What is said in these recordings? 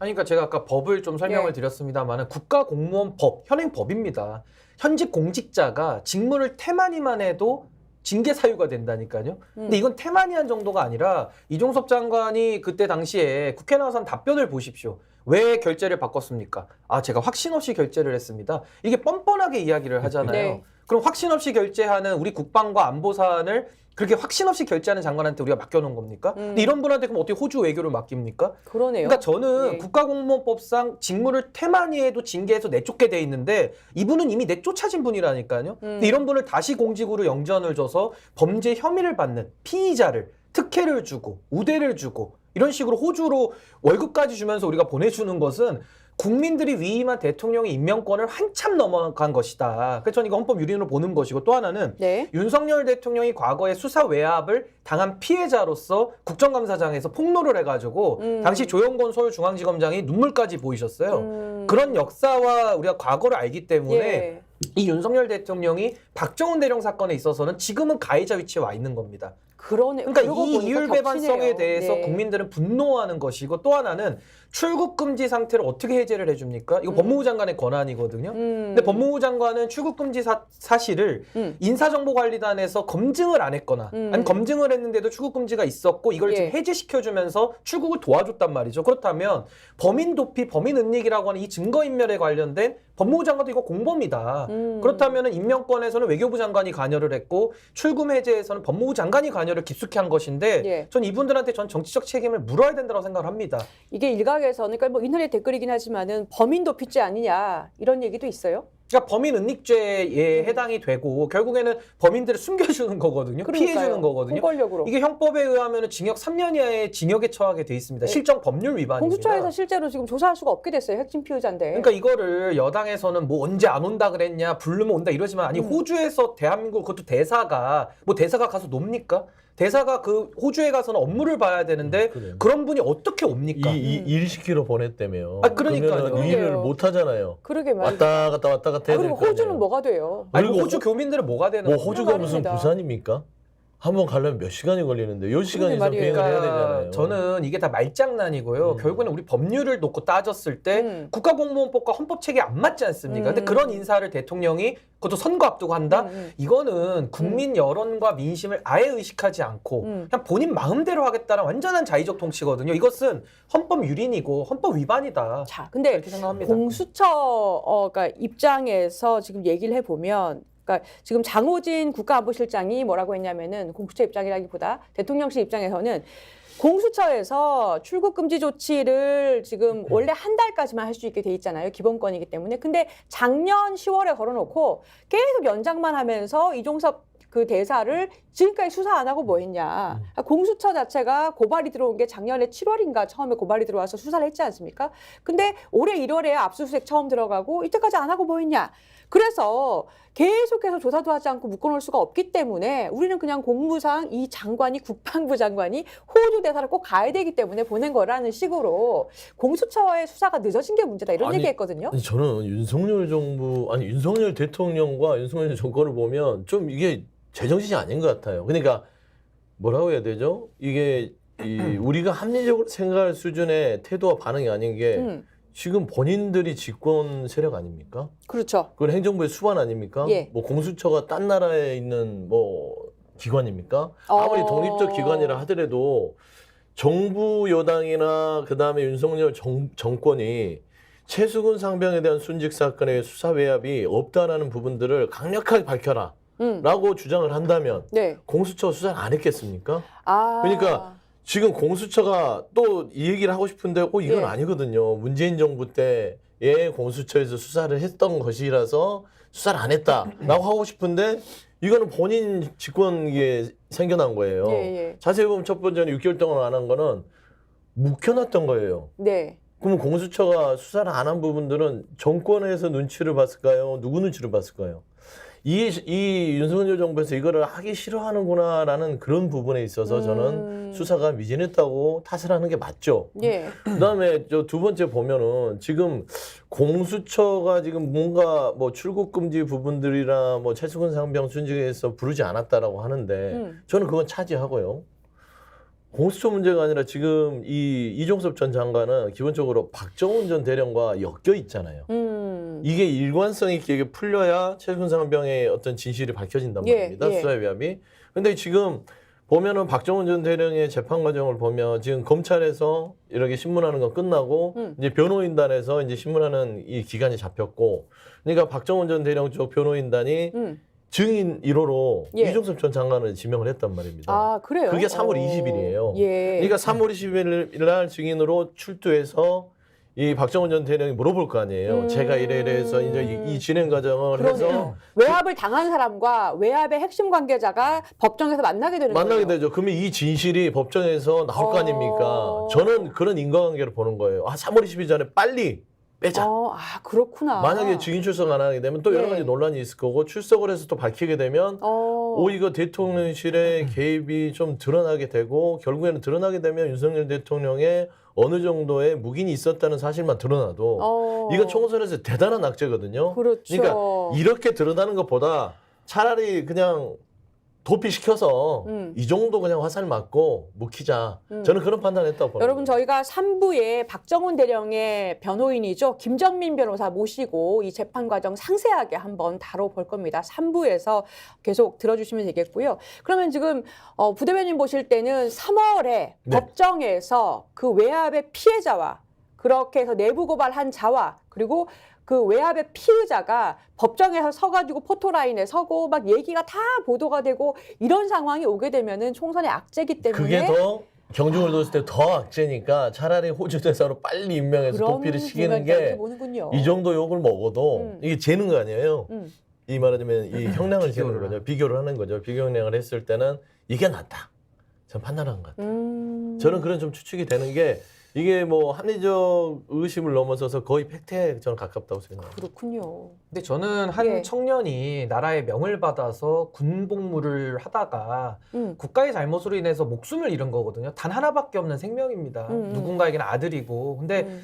아니, 그러니까 제가 아까 법을 좀 설명을 예. 드렸습니다만 국가공무원법, 현행법입니다. 현직 공직자가 직무를 태만히만 해도 징계 사유가 된다니까요. 근데 이건 태만히한 정도가 아니라 이종섭 장관이 그때 당시에 국회 나와서 한 답변을 보십시오. 왜 결재를 바꿨습니까? 아, 제가 확신 없이 결재를 했습니다. 이게 뻔뻔하게 이야기를 하잖아요. 네. 그럼 확신 없이 결재하는 우리 국방과 안보 사안을 그렇게 확신 없이 결재하는 장관한테 우리가 맡겨놓은 겁니까? 근데 이런 분한테 그럼 어떻게 호주 외교를 맡깁니까? 그러네요. 그러니까 저는 네. 국가공무원법상 직무를 태만히 해도 징계해서 내쫓게 돼 있는데 이분은 이미 내쫓아진 분이라니까요. 근데 이런 분을 다시 공직으로 영전을 줘서 범죄 혐의를 받는 피의자를 특혜를 주고 우대를 주고 이런 식으로 호주로 월급까지 주면서 우리가 보내주는 것은 국민들이 위임한 대통령의 임명권을 한참 넘어간 것이다. 그래서 저는 이거 헌법 유린으로 보는 것이고 또 하나는 네. 윤석열 대통령이 과거에 수사 외압을 당한 피해자로서 국정감사장에서 폭로를 해가지고 당시 조영건 서울중앙지검장이 눈물까지 보이셨어요. 그런 역사와 우리가 과거를 알기 때문에 예. 이 윤석열 대통령이 박정훈 대령 사건에 있어서는 지금은 가해자 위치에 와 있는 겁니다. 그러네. 그러니까 그러고 이 보니까 이율배반성에 겹치네요. 대해서 네. 국민들은 분노하는 것이고 또 하나는 출국 금지 상태를 어떻게 해제를 해줍니까? 이거 법무부 장관의 권한이거든요. 근데 법무부 장관은 출국 금지 사실을 인사정보관리단에서 검증을 안 했거나 아니 검증을 했는데도 출국 금지가 있었고 이걸 지금 예. 해제시켜주면서 출국을 도와줬단 말이죠. 그렇다면 범인 도피, 범인 은닉이라고 하는 이 증거인멸에 관련된 법무부 장관도 이거 공범이다. 그렇다면 임명권에서는 외교부 장관이 관여를 했고 출금 해제에서는 법무부 장관이 관여를 깊숙이 한 것인데 예. 전 이분들한테 전 정치적 책임을 물어야 된다고 생각을 합니다. 이게 일각에서는 그러니까 뭐 인터넷 댓글이긴 하지만은 범인 도피죄 아니냐 이런 얘기도 있어요. 그러니까 범인 은닉죄에 해당이 되고 결국에는 범인들을 숨겨주는 거거든요. 피해주는 거거든요. 공권력으로. 이게 형법에 의하면 징역 3년 이하의 징역에 처하게 돼 있습니다. 실정 법률 위반입니다. 공수처에서 실제로 지금 조사할 수가 없게 됐어요. 핵심 피의자인데. 그러니까 이거를 여당에서는 뭐 언제 안 온다 그랬냐, 부르면 온다 이러지만 아니 호주에서 대한민국 그것도 대사가 뭐 대사가 가서 놉니까? 대사가 그 호주에 가서는 업무를 봐야 되는데 그래요. 그런 분이 어떻게 옵니까? 일 시키러 보냈다며. 아, 그러니까요. 그러면은 일을 그러게요. 못 하잖아요. 그러게 말이죠. 왔다 갔다 해야 그리고 될 거 호주는 아니에요. 뭐가 돼요? 아니 그리고 호주 교민들은 뭐가 되는 뭐 거예요? 호주가 무슨 말입니다. 부산입니까? 한번 가려면 몇 시간이 걸리는데 10시간 그러게 이상 말이에요. 비행을 해야 그러니까 되잖아요. 저는 이게 다 말장난이고요. 결국에는 우리 법률을 놓고 따졌을 때 국가공무원법과 헌법 체계에 안 맞지 않습니까? 근데 그런 인사를 대통령이 그것도 선거 앞두고 한다? 이거는 국민 여론과 민심을 아예 의식하지 않고 그냥 본인 마음대로 하겠다는 완전한 자의적 통치거든요. 이것은 헌법 유린이고 헌법 위반이다. 자, 근데 그렇게 생각합니다. 공수처가 입장에서 지금 얘기를 해보면 그러니까 지금 장호진 국가안보실장이 뭐라고 했냐면은 공수처 입장이라기보다 대통령실 입장에서는 공수처에서 출국 금지 조치를 지금 원래 한 달까지만 할 수 있게 돼 있잖아요. 기본권이기 때문에. 근데 작년 10월에 걸어놓고 계속 연장만 하면서 이종섭 그 대사를 지금까지 수사 안 하고 뭐 했냐. 공수처 자체가 고발이 들어온 게 작년에 7월인가 처음에 고발이 들어와서 수사를 했지 않습니까? 근데 올해 1월에 압수수색 처음 들어가고 이때까지 안 하고 뭐 했냐. 그래서 계속해서 조사도 하지 않고 묶어놓을 수가 없기 때문에 우리는 그냥 공무상 이 장관이 국방부 장관이 호주 대사를 꼭 가야 되기 때문에 보낸 거라는 식으로 공수처의 수사가 늦어진 게 문제다 이런 아니, 얘기했거든요. 아니, 저는 윤석열 대통령과 윤석열 정권을 보면 좀 이게 제정신이 아닌 것 같아요. 그러니까 뭐라고 해야 되죠? 이게 우리가 합리적으로 생각할 수준의 태도와 반응이 아닌 게 지금 본인들이 집권 세력 아닙니까? 그렇죠. 그건 행정부의 수반 아닙니까? 예. 뭐 공수처가 딴 나라에 있는 뭐 기관입니까? 아무리 독립적 기관이라 하더라도 정부 여당이나 그다음에 윤석열 정권이 최수근 상병에 대한 순직 사건의 수사 외압이 없다라는 부분들을 강력하게 밝혀라. 라고 주장을 한다면 네. 공수처 수사를 안 했겠습니까? 아. 그러니까 지금 공수처가 또 이 얘기를 하고 싶은데 이건 예. 아니거든요. 문재인 정부 때에 공수처에서 수사를 했던 것이라서 수사를 안 했다라고 하고 싶은데 이거는 본인 직권에 생겨난 거예요. 예, 예. 자세히 보면 첫 번째는 6개월 동안 안 한 거는 묵혀놨던 거예요. 네. 그러면 공수처가 수사를 안 한 부분들은 정권에서 눈치를 봤을까요? 누구 눈치를 봤을까요? 이 윤석열 정부에서 이거를 하기 싫어하는구나라는 그런 부분에 있어서 저는 수사가 미진했다고 탓을 하는 게 맞죠. 예. 그다음에 저 두 번째 보면은 지금 공수처가 지금 뭔가 뭐 출국 금지 부분들이나 뭐 최수근 상병 순직에서 부르지 않았다라고 하는데 저는 그건 차지하고요. 공수처 문제가 아니라 지금 이 이종섭 전 장관은 기본적으로 박정훈 전 대령과 엮여 있잖아요. 이게 일관성 있게 이게 풀려야 최순상병의 어떤 진실이 밝혀진단 예, 말입니다. 예. 수사의 위함이. 근데 지금 보면은 박정훈 전 대령의 재판 과정을 보면 지금 검찰에서 이렇게 신문하는 건 끝나고 이제 변호인단에서 이제 신문하는 이 기간이 잡혔고, 그러니까 박정훈 전 대령 쪽 변호인단이 증인 1호로 예. 이종섭 전 장관을 지명을 했단 말입니다. 아, 그래요? 그게 3월 20일이에요. 예. 그러니까 3월 20일 날 증인으로 출두해서 이 박정훈 전 대령이 물어볼 거 아니에요. 제가 이래서 이제 이 진행 과정을 해서 그러네요. 외압을 당한 사람과 외압의 핵심 관계자가 법정에서 만나게 되는 만나게 거예요. 되죠. 그러면 이 진실이 법정에서 나올 거 아닙니까? 저는 그런 인과관계를 보는 거예요. 3월 20일 전에 빨리 빼자. 아, 그렇구나. 만약에 증인 출석 안 하게 되면 또 여러 예. 가지 논란이 있을 거고, 출석을 해서 또 밝히게 되면 오히려 대통령실의 개입이 좀 드러나게 되고, 결국에는 드러나게 되면 윤석열 대통령의 어느 정도의 묵인이 있었다는 사실만 드러나도 이건 총선에서 대단한 악재거든요. 그렇죠. 그러니까 이렇게 드러나는 것보다 차라리 그냥 도피시켜서 이 정도 그냥 화살 맞고 묵히자. 저는 그런 판단을 했다고 봅니다. 여러분, 저희가 3부에 박정훈 대령의 변호인이죠. 김정민 변호사 모시고 이 재판 과정 상세하게 한번 다뤄볼 겁니다. 3부에서 계속 들어주시면 되겠고요. 그러면 지금 부대변인 보실 때는 3월에 네. 법정에서 그 외압의 피해자와 그렇게 해서 내부 고발한 자와 그리고 그 외압의 피의자가 법정에서 서가지고 포토라인에 서고 막 얘기가 다 보도가 되고 이런 상황이 오게 되면은 총선의 악재이기 때문에 그게 더 경중을 뒀을 때 더 악재니까 차라리 호주 대사로 빨리 임명해서 그런 도피를 시키는 부분까지 게 보는군요. 이 정도 욕을 먹어도 이게 재는 거 아니에요. 이 말하자면 이 형량을 재는 거죠. 비교를 하는 거죠. 비교 형량을 했을 때는 이게 낫다. 저는 판단한 것 같아요. 저는 그런 좀 추측이 되는 게 이게 뭐 합리적 의심을 넘어서서 거의 팩트에 저는 가깝다고 생각합니다. 그렇군요. 근데 저는 한 예. 청년이 나라의 명을 받아서 군복무를 하다가 국가의 잘못으로 인해서 목숨을 잃은 거거든요. 단 하나밖에 없는 생명입니다. 누군가에게는 아들이고. 근데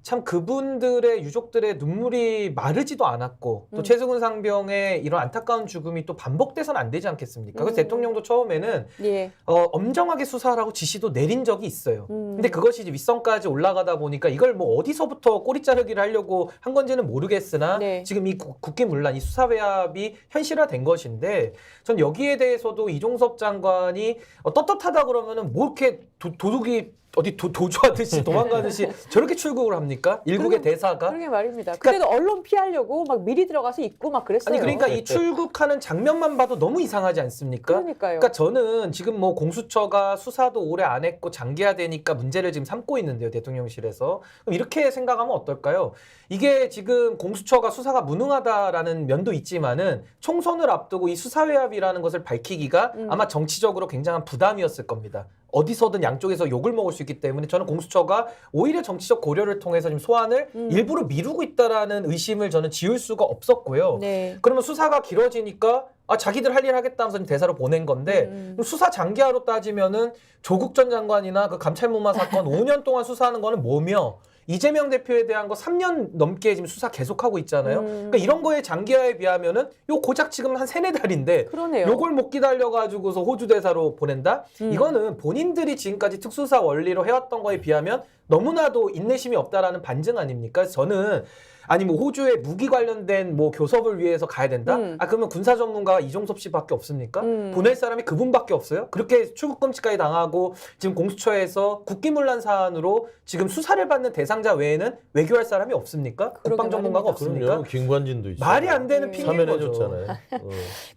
참 그분들의 유족들의 눈물이 마르지도 않았고 또 최승훈 상병의 이런 안타까운 죽음이 또 반복돼서는 안 되지 않겠습니까? 그래서 대통령도 처음에는 예. 엄정하게 수사하라고 지시도 내린 적이 있어요. 근데 그것이 이제 윗선까지 올라가다 보니까 이걸 뭐 어디서부터 꼬리 자르기를 하려고 한 건지는 모르겠으나 네. 지금 이 국기문란, 이 수사외압이 현실화된 것인데 전 여기에 대해서도 이종섭 장관이 떳떳하다 그러면은 뭐 이렇게 도둑이 어디 도주하듯이 도망가듯이 저렇게 출국을 합니까? 일국의 대사가? 그러게 말입니다. 그때도 언론 피하려고 막 미리 들어가서 있고 막 그랬어요. 아니 그러니까 이 출국하는 장면만 봐도 너무 이상하지 않습니까? 그러니까요. 그러니까 저는 지금 뭐 공수처가 수사도 오래 안 했고 장기화되니까 문제를 지금 삼고 있는데요, 대통령실에서. 그럼 이렇게 생각하면 어떨까요? 이게 지금 공수처가 수사가 무능하다라는 면도 있지만은 총선을 앞두고 이 수사외압이라는 것을 밝히기가 아마 정치적으로 굉장한 부담이었을 겁니다. 어디서든 양쪽에서 욕을 먹을 수 있기 때문에 저는 공수처가 오히려 정치적 고려를 통해서 지금 소환을 일부러 미루고 있다라는 의심을 저는 지울 수가 없었고요. 네. 그러면 수사가 길어지니까 자기들 할 일 하겠다면서 대사로 보낸 건데 그럼 수사 장기화로 따지면은 조국 전 장관이나 그 감찰무마 사건 5년 동안 수사하는 거는 뭐며 이재명 대표에 대한 거 3년 넘게 지금 수사 계속하고 있잖아요. 그러니까 이런 거에 장기화에 비하면은 요 고작 지금 한 3-4달인데 그러네요. 요걸 못 기다려가지고서 호주 대사로 보낸다? 이거는 본인들이 지금까지 특수사 원리로 해왔던 거에 비하면 너무나도 인내심이 없다라는 반증 아닙니까? 저는 아니 뭐 호주에 무기 관련된 뭐 교섭을 위해서 가야 된다? 그러면 군사 전문가가 이종섭 씨밖에 없습니까? 보낼 사람이 그분밖에 없어요? 그렇게 출국금지까지 당하고 지금 공수처에서 국기문란 사안으로 지금 수사를 받는 대상자 외에는 외교할 사람이 없습니까? 국방 전문가가 없습니까? 그럼요. 김관진도 있어요. 말이 안 되는 핑계인 거죠. 사면해줬잖아요.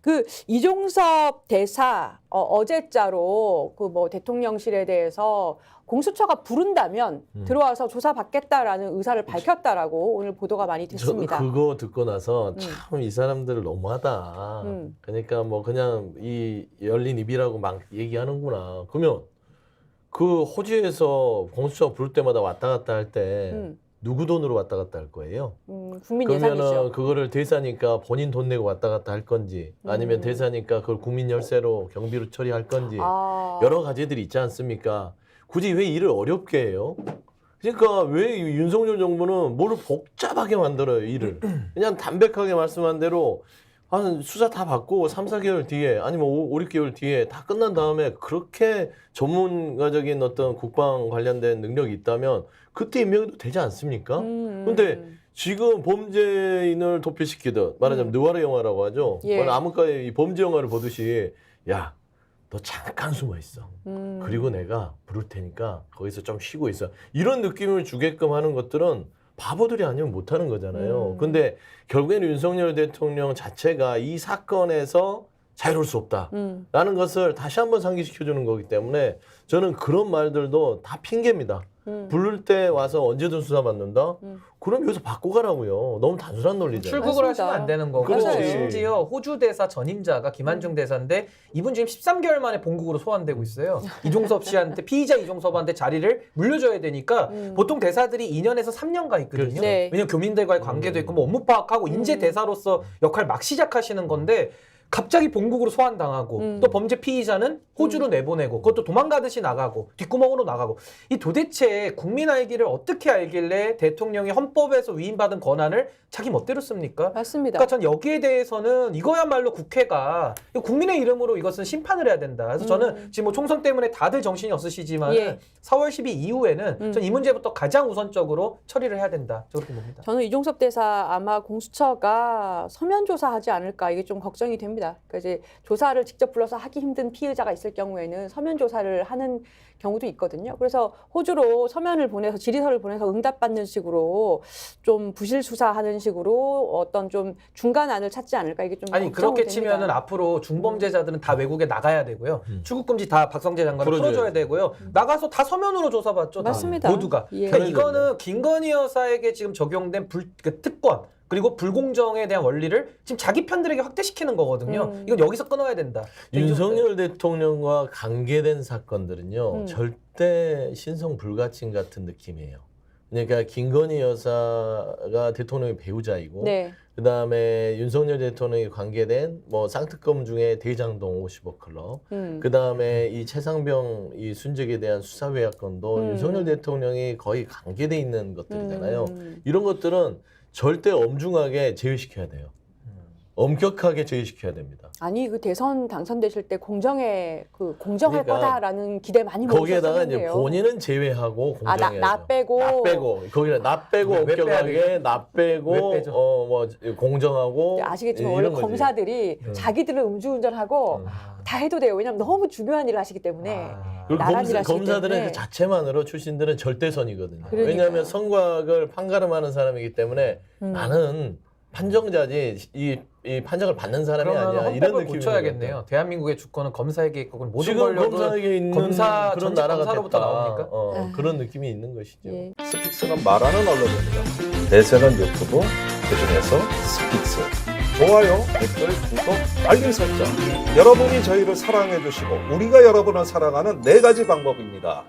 그 이종섭 대사 어제자로 그 뭐 대통령실에 대해서 공수처가 부른다면 들어와서 조사받겠다라는 의사를 밝혔다라고 오늘 보도가 많이 됐습니다. 저는 그거 듣고 나서 참 이 사람들 너무하다. 그러니까 뭐 그냥 이 열린 입이라고 막 얘기하는구나. 그러면 그 호주에서 공수처 부를 때마다 왔다 갔다 할 때 누구 돈으로 왔다 갔다 할 거예요? 국민 예산이죠. 그러면은 그거를 대사니까 본인 돈 내고 왔다 갔다 할 건지 아니면 대사니까 그걸 국민 열세로 경비로 처리할 건지 여러 가지들이 있지 않습니까? 굳이 왜 일을 어렵게 해요? 그러니까 왜 윤석열 정부는 뭐를 복잡하게 만들어요, 일을. 그냥 담백하게 말씀한 대로 한 수사 다 받고 3, 4개월 뒤에 아니면 5, 6개월 뒤에 다 끝난 다음에 그렇게 전문가적인 어떤 국방 관련된 능력이 있다면 그때 임명도 되지 않습니까? 근데 지금 범죄인을 도피시키듯 말하자면 느와르 영화라고 하죠. 예. 암흑가의 이 범죄 영화를 보듯이 야, 너 잠깐 숨어 있어. 그리고 내가 부를 테니까 거기서 좀 쉬고 있어. 이런 느낌을 주게끔 하는 것들은 바보들이 아니면 못하는 거잖아요. 근데 결국에는 윤석열 대통령 자체가 이 사건에서 자유로울 수 없다라는 것을 다시 한번 상기시켜주는 거기 때문에 저는 그런 말들도 다 핑계입니다. 부를 때 와서 언제든 수사받는다? 그럼 여기서 바꿔 가라고요. 너무 단순한 논리잖아요. 출국을 맞습니다. 하시면 안 되는 거고 그렇지. 심지어 호주 대사 전임자가 김한중 대사인데 이분 지금 13개월 만에 본국으로 소환되고 있어요. 이종섭 씨한테 피의자 이종섭한테 자리를 물려줘야 되니까 보통 대사들이 2년에서 3년가 있거든요. 그렇죠. 네. 왜냐면 교민들과의 관계도 있고 뭐 업무 파악하고 인재 대사로서 역할 막 시작하시는 건데 갑자기 본국으로 소환당하고 또 범죄 피의자는 호주로 내보내고 그것도 도망가듯이 나가고 뒷구멍으로 나가고 이 도대체 국민 알기를 어떻게 알길래 대통령이 헌법에서 위임받은 권한을 자기 멋대로 씁니까? 맞습니다. 그러니까 전 여기에 대해서는 이거야말로 국회가 국민의 이름으로 이것은 심판을 해야 된다. 그래서 저는 지금 뭐 총선 때문에 다들 정신이 없으시지만 예. 4월 12일 이후에는 전 이 문제부터 가장 우선적으로 처리를 해야 된다. 저 그렇게 봅니다. 저는 이종섭 대사 아마 공수처가 서면 조사하지 않을까 이게 좀 걱정이 됩니다. 그러니까 이제 조사를 직접 불러서 하기 힘든 피의자가 있을 경우에는 서면 조사를 하는 경우도 있거든요. 그래서 호주로 서면을 보내서 질의서를 보내서 응답받는 식으로 좀 부실 수사하는 식으로 어떤 좀 중간안을 찾지 않을까 이게 좀 아니 걱정이 그렇게 됩니다. 치면은 앞으로 중범죄자들은 다 외국에 나가야 되고요. 출국금지 다 박성재 장관을 풀어줘야지. 풀어줘야 되고요. 나가서 다 서면으로 조사받죠. 다. 맞습니다. 모두가. 예. 그러니까 이거는 김건희 여사에게 지금 적용된 그 특권 그리고 불공정에 대한 원리를 지금 자기 편들에게 확대시키는 거거든요. 이건 여기서 끊어야 된다. 윤석열 대통령과 관계된 사건들은요 절대 신성 불가침 같은 느낌이에요. 그러니까 김건희 여사가 대통령의 배우자이고 네. 그다음에 윤석열 대통령이 관계된 뭐 쌍특검 중에 대장동 50억 클럽 그다음에 이 최상병 이 순직에 대한 수사 외압건도 윤석열 대통령이 거의 관계돼 있는 것들이잖아요. 이런 것들은 절대 엄중하게 제외시켜야 돼요. 엄격하게 제외시켜야 됩니다. 아니 그 대선 당선되실 때 공정할 그러니까 거다라는 기대 많이 거기에다가 이제 모으셨었는데요. 본인은 제외하고 아, 공정해야죠. 나 빼고. 나 빼고 거기다 나 빼고 왜 빼야 엄격하게 나 빼고 왜 빼죠? 뭐 공정하고 아시겠지만 이런 원래 거지. 검사들이 자기들은 음주운전하고 다 해도 돼요. 왜냐하면 너무 중요한 일을 하시기 때문에. 그리고 나란히 하시기 검사들은 때문에. 그 자체만으로 출신들은 절대선이거든요. 그러니까요. 왜냐하면 선거학을 판가름하는 사람이기 때문에 나는 판정자지 이 판정을 받는 사람이 그러면 아니야. 이런 헌법을 느낌이 고쳐야겠네요. 대한민국의 주권은 검사에게 있고 모든 지금 권력은 검사에게 있는 검사 그런 전직 나라가 검사로부터 됐다. 나옵니까? 그런 느낌이 있는 것이죠. 예. 스픽스는 말하는 언론입니다. 대세는 유튜브, 그중에서 스픽스. 좋아요, 댓글, 구독, 알림 설정. 여러분이 저희를 사랑해 주시고 우리가 여러분을 사랑하는 4가지 방법입니다.